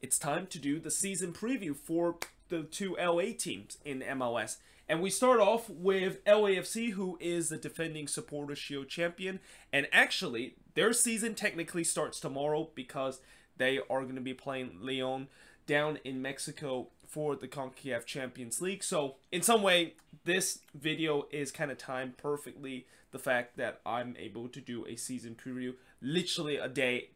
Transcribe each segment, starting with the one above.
it's time to do the season preview for the two LA teams in MLS. And we start off with LAFC, who is the defending Supporter Shield champion. And actually, their season technically starts tomorrow because they are going to be playing Leon down in Mexico for the CONCACAF Champions League. So, in some way, this video is kind of timed perfectly. The fact that I'm able to do a season preview literally a day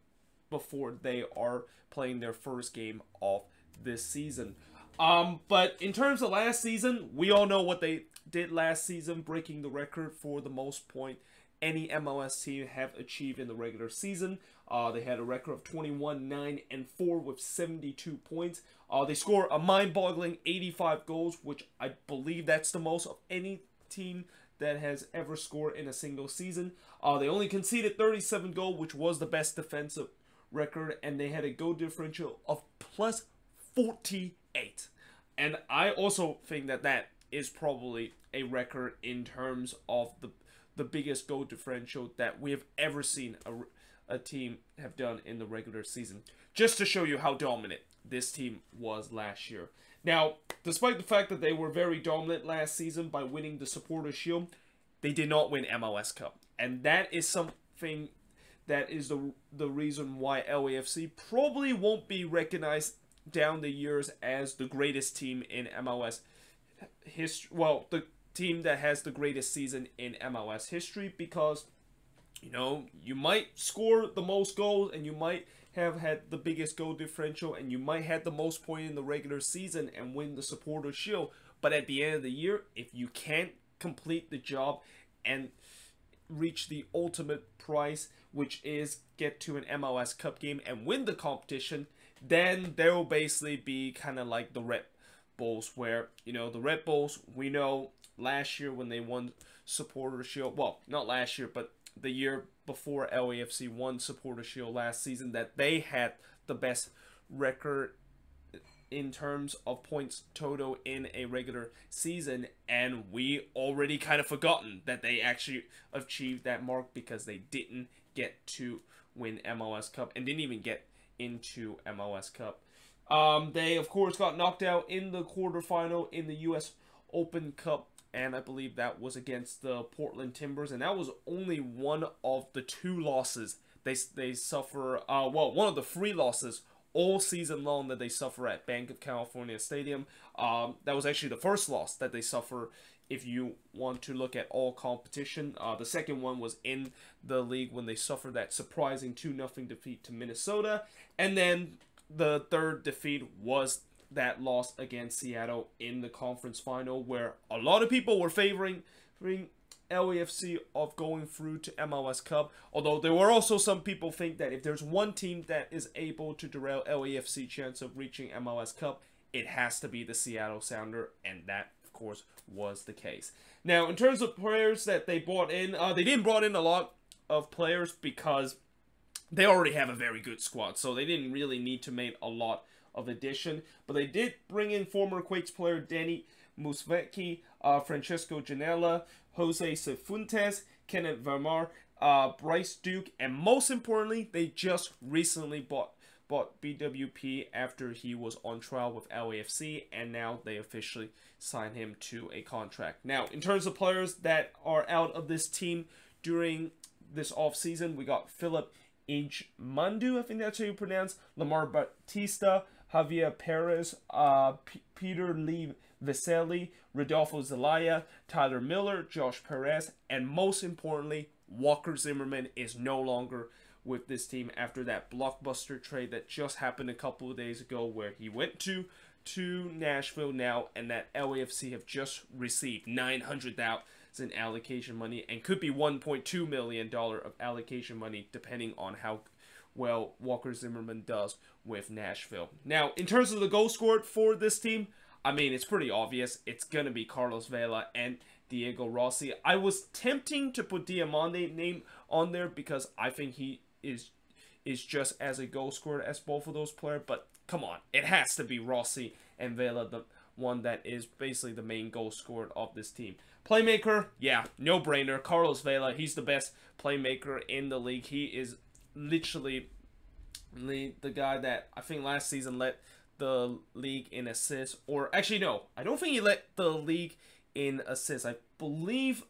before they are playing their first game of this season. But in terms of last season, we all know what they did last season, breaking the record for the most point any MLS team have achieved in the regular season. They had a record of 21-9-4 with 72 points. They scored a mind-boggling 85 goals, which I believe that's the most of any team that has ever scored in a single season. They only conceded 37 goals, which was the best defensive record, and they had a goal differential of plus 48. And I also think that that is probably a record in terms of the biggest goal differential that we have ever seen a team have done in the regular season. Just to show you how dominant this team was last year. Now, despite the fact that they were very dominant last season by winning the Supporter Shield, they did not win MLS Cup. And that is something that is the reason why LAFC probably won't be recognized down the years as the greatest team in MLS history. Well, the team that has the greatest season in MLS history, because, you know, you might score the most goals and you might have had the biggest goal differential and you might have the most points in the regular season and win the Supporter Shield, but at the end of the year, if you can't complete the job and reach the ultimate prize, which is get to an MLS Cup game and win the competition, then there will basically be kind of like the Red Bulls, where, you know, the Red Bulls, we know last year when they won Supporter Shield, well, not last year, but the year before LAFC won Supporter Shield last season, that they had the best record in terms of points total in a regular season, and we already kind of forgotten that they actually achieved that mark because they didn't get to win MLS Cup and didn't even get into MLS Cup. They, of course, got knocked out in the quarterfinal in the US Open Cup, and I believe that was against the Portland Timbers, and that was only one of the two losses they suffer, well, one of the 3 losses all season long that they suffer at Bank of California Stadium. That was actually the first loss that they suffer if you want to look at all competition. The second one was in the league when they suffered that surprising 2-0 defeat to Minnesota. And then the third defeat was that loss against Seattle in the conference final, where a lot of people were favoring LAFC of going through to MLS Cup. Although there were also some people think that if there's one team that is able to derail LAFC chance of reaching MLS Cup, it has to be the Seattle Sounder, and that, of course, was the case. Now, in terms of players that they brought in, they didn't brought in a lot of players because they already have a very good squad, so they didn't really need to make a lot of addition. But they did bring in former Quakes player Danny Musvecki, Francesco Janela, Jose Cifuentes, Kenneth Vermar, Bryce Duke, and most importantly, they just recently bought BWP after he was on trial with LAFC, and now they officially signed him to a contract. Now, in terms of players that are out of this team during this offseason, we got Philip Ijmandu, I think that's how you pronounce, Lamar Batista, Javier Perez, Peter Lee Veseli, Rodolfo Zelaya, Tyler Miller, Josh Perez, and most importantly, Walker Zimmerman is no longer with this team after that blockbuster trade that just happened a couple of days ago, where he went to Nashville now, and that LAFC have just received $900,000 allocation money and could be $1.2 million of allocation money depending on how well Walker Zimmerman does with Nashville. Now, in terms of the goal scored for this team, I mean, it's pretty obvious. It's going to be Carlos Vela and Diego Rossi. I was tempting to put Diamande name on there because I think he is just as a goal scorer as both of those players, but come on, it has to be Rossi and Vela, the one that is basically the main goal scorer of this team. Playmaker, yeah, no-brainer. Carlos Vela, he's the best playmaker in the league. He is literally the guy that I think last season led the league in assists. Or actually, no, I don't think he led the league in assists. I believe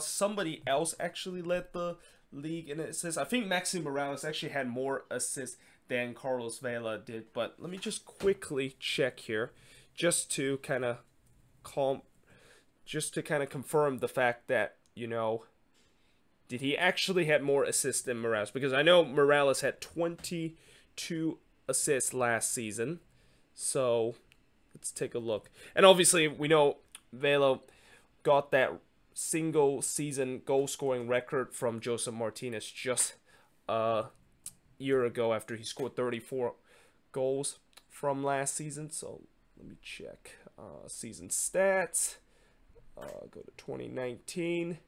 somebody else actually led the league in assists. I think Maxi Morales actually had more assists than Carlos Vela did. But let me just quickly check here, just to kind of confirm the fact that, you know, did he actually had more assists than Morales? Because I know Morales had 22 assists last season. So let's take a look. And obviously, we know Vela got that single season goal scoring record from Joseph Martinez just a year ago after he scored 34 goals from last season. So let me check season stats. Go to 2019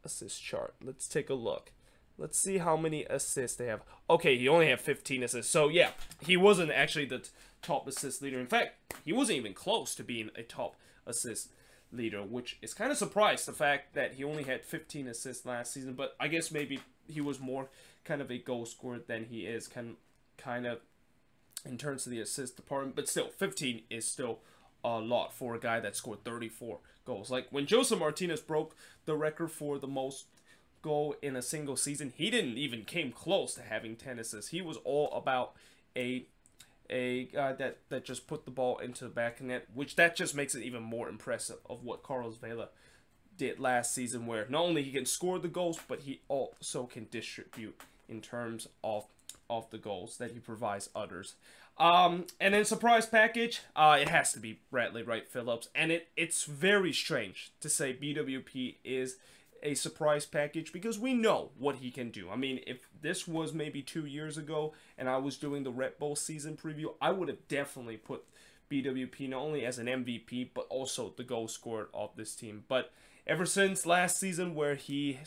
assist chart. Let's take a look. Let's see how many assists they have. Okay, he only had 15 assists. So yeah, he wasn't actually the top assist leader. In fact, he wasn't even close to being a top assist leader, which is kind of surprised, the fact that he only had 15 assists last season. But I guess maybe he was more kind of a goal scorer than he is kind of in terms of the assist department. But still, 15 is still a lot for a guy that scored 34 goals. Like when Joseph Martinez broke the record for the most goal in a single season, he didn't even came close to having 10 assists. He was all about a guy that just put the ball into the back of net, which that just makes it even more impressive of what Carlos Vela did last season, where not only he can score the goals, but he also can distribute in terms of the goals that he provides others. And then surprise package, it has to be Bradley Wright Phillips, and it's very strange to say BWP is a surprise package because we know what he can do. I mean, if this was maybe 2 years ago and I was doing the Red Bull season preview, I would have definitely put BWP not only as an MVP but also the goal scorer of this team. But ever since last season, where he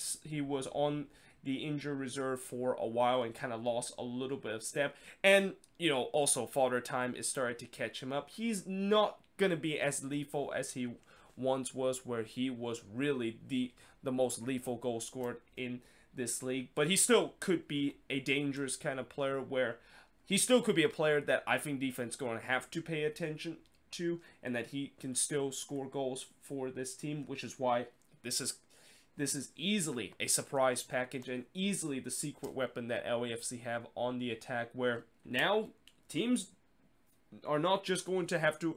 was on the injured reserve for a while and kind of lost a little bit of step, and you know, also father time is starting to catch him up. He's not gonna be as lethal as he once was, where he was really the most lethal goal scorer in this league. But he still could be a dangerous kind of player, where he still could be a player that I think defense going to have to pay attention to, and that he can still score goals for this team, which is why this is easily a surprise package and easily the secret weapon that LAFC have on the attack, where now teams are not just going to have to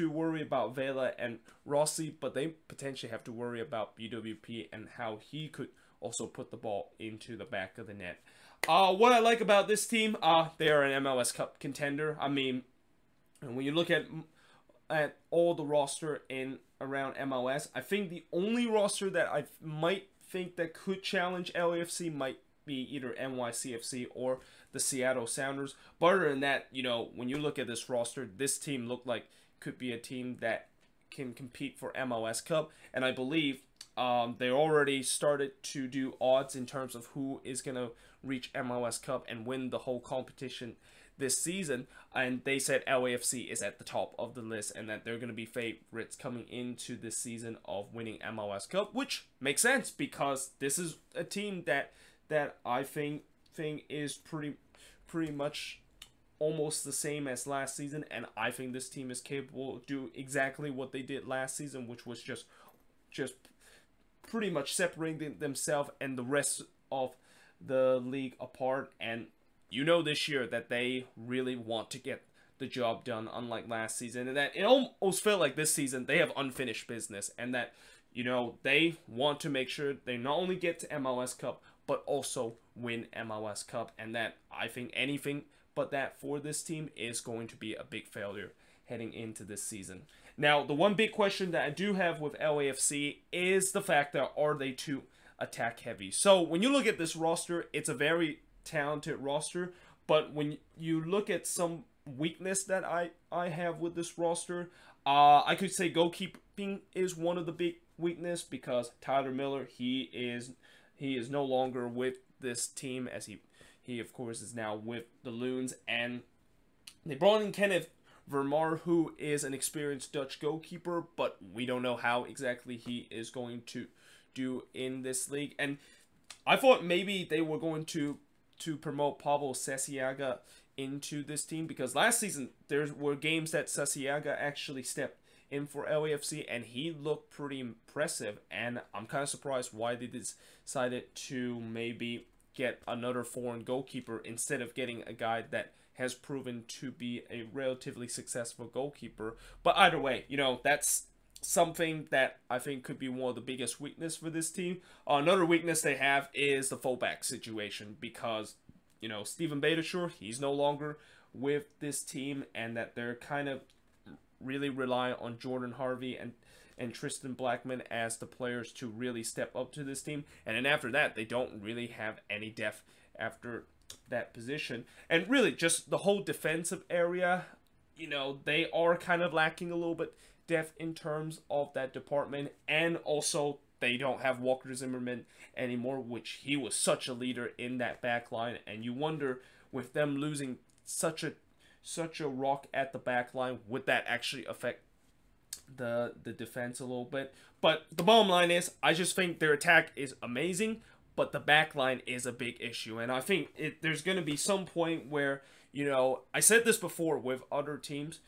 worry about Vela and Rossi, but they potentially have to worry about BWP and how he could also put the ball into the back of the net. What I like about this team, they are an MLS Cup contender. I mean, when you look at all the roster in around MLS, I think the only roster that I might think that could challenge LAFC might be either NYCFC or the Seattle Sounders. But other than that, you know, when you look at this roster, this team looked like could be a team that can compete for MLS Cup, and I believe they already started to do odds in terms of who is going to reach MLS Cup and win the whole competition this season, and they said LAFC is at the top of the list and that they're going to be favorites coming into this season of winning MLS Cup, which makes sense because this is a team that I think is pretty much almost the same as last season, and I think this team is capable of doing exactly what they did last season, which was just pretty much separating themselves and the rest of the league apart. And you know, this year that they really want to get the job done, unlike last season, and that it almost felt like this season they have unfinished business, and that, you know, they want to make sure they not only get to MLS Cup but also win MLS Cup, and that I think anything but that for this team is going to be a big failure heading into this season. Now, the one big question that I do have with LAFC is the fact that are they too attack heavy? So when you look at this roster, it's a very talented roster, but when you look at some weakness that I have with this roster, I could say goalkeeping is one of the big weakness, because Tyler Miller, he is no longer with this team, as he of course is now with the Loons, and they brought in Kenneth Vermaar, who is an experienced Dutch goalkeeper, but we don't know how exactly he is going to do in this league. And I thought maybe they were going to to promote Pablo Sasiaga into this team, because last season there were games that Sasiaga actually stepped in for LAFC and he looked pretty impressive, and I'm kind of surprised why they decided to maybe get another foreign goalkeeper instead of getting a guy that has proven to be a relatively successful goalkeeper. But either way, you know, that's something that I think could be one of the biggest weakness for this team. Another weakness they have is the fullback situation, because, you know, Steven Beitashour, he's no longer with this team, and that they're kind of really rely on Jordan Harvey and Tristan Blackman as the players to really step up to this team. And then after that, they don't really have any depth after that position. And really, just the whole defensive area, you know, they are kind of lacking a little bit depth in terms of that department. And also, they don't have Walker Zimmerman anymore, which he was such a leader in that back line. And you wonder, with them losing such a rock at the back line, would that actually affect the defense a little bit? But the bottom line is, I just think their attack is amazing, but the back line is a big issue. And I think there's going to be some point where, you know, I said this before with other teams,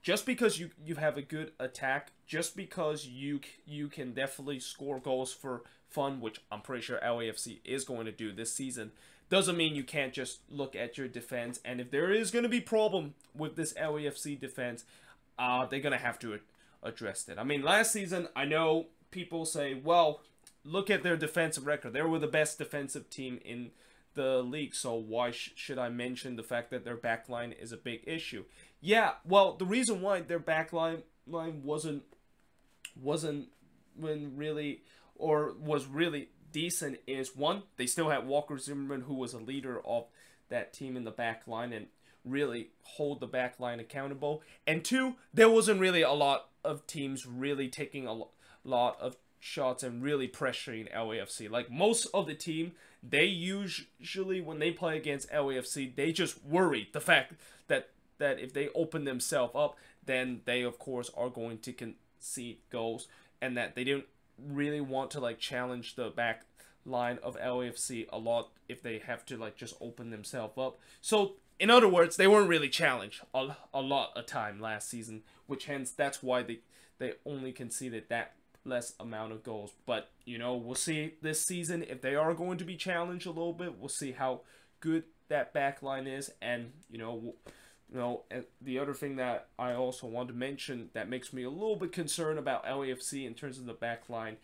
just because you have a good attack, just because you can definitely score goals for fun, which I'm pretty sure LAFC is going to do this season, doesn't mean you can't just look at your defense. And if there is going to be problem with this LAFC defense, they're going to have to address it. I mean, last season, I know people say, well, look at their defensive record. They were the best defensive team in the league, so why should I mention the fact that their backline is a big issue? Yeah, well, the reason why their backline wasn't really decent is, one, they still had Walker Zimmerman, who was a leader of that team in the back line and really hold the back line accountable. And two, there wasn't really a lot of teams really taking a lot of shots and really pressuring LAFC. Like, most of the team, they usually, when they play against LAFC, they just worry the fact that if they open themselves up, then they, of course, are going to concede goals, and that they didn't really want to, like, challenge the back line of LAFC a lot if they have to, like, just open themselves up. So, in other words, they weren't really challenged a lot of time last season, which hence that's why they only conceded that less amount of goals. But, you know, we'll see this season if they are going to be challenged a little bit. We'll see how good that back line is. And, you know, and the other thing that I also want to mention that makes me a little bit concerned about LAFC in terms of the back line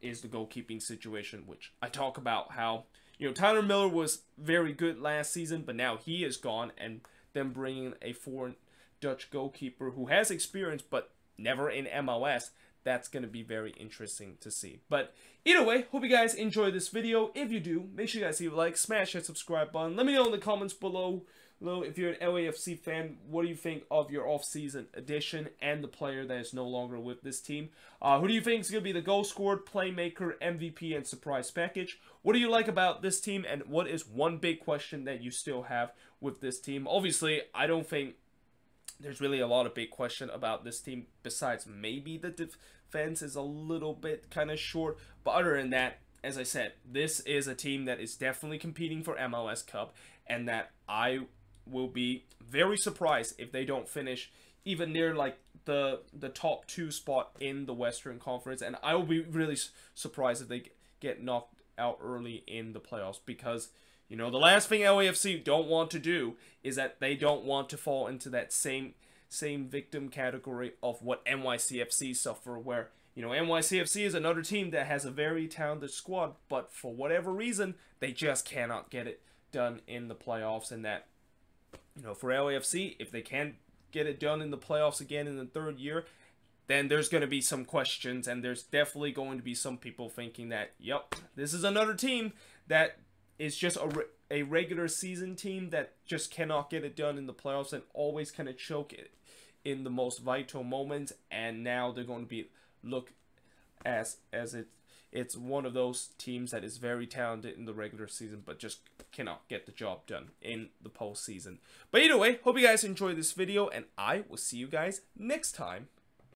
is the goalkeeping situation, which I talk about how, you know, Tyler Miller was very good last season, but now he is gone, and them bringing a foreign Dutch goalkeeper who has experience but never in MLS, that's going to be very interesting to see. But either way, hope you guys enjoy this video. If you do, make sure you guys leave a like, smash that subscribe button. Let me know in the comments below if you're an LAFC fan, what do you think of your off-season addition and the player that is no longer with this team? Who do you think is going to be the goal scored, playmaker, MVP, and surprise package? What do you like about this team, and what is one big question that you still have with this team? Obviously, I don't think there's really a lot of big question about this team, besides maybe the defense is a little bit kind of short. But other than that, as I said, this is a team that is definitely competing for MLS Cup, and that I will be very surprised if they don't finish even near like the top 2 spot in the Western Conference. And I will be really surprised if they get knocked out early in the playoffs, because, you know, the last thing LAFC don't want to do is that they don't want to fall into that same victim category of what NYCFC suffer, where, you know, NYCFC is another team that has a very talented squad, but for whatever reason, they just cannot get it done in the playoffs. And that, you know, for LAFC, if they can't get it done in the playoffs again in the 3rd year, then there's going to be some questions, and there's definitely going to be some people thinking that, yep, this is another team that is just a regular season team that just cannot get it done in the playoffs and always kind of choke it in the most vital moments. And now they're going to be looked as it's one of those teams that is very talented in the regular season, but just cannot get the job done in the postseason. But either way, hope you guys enjoyed this video, and I will see you guys next time.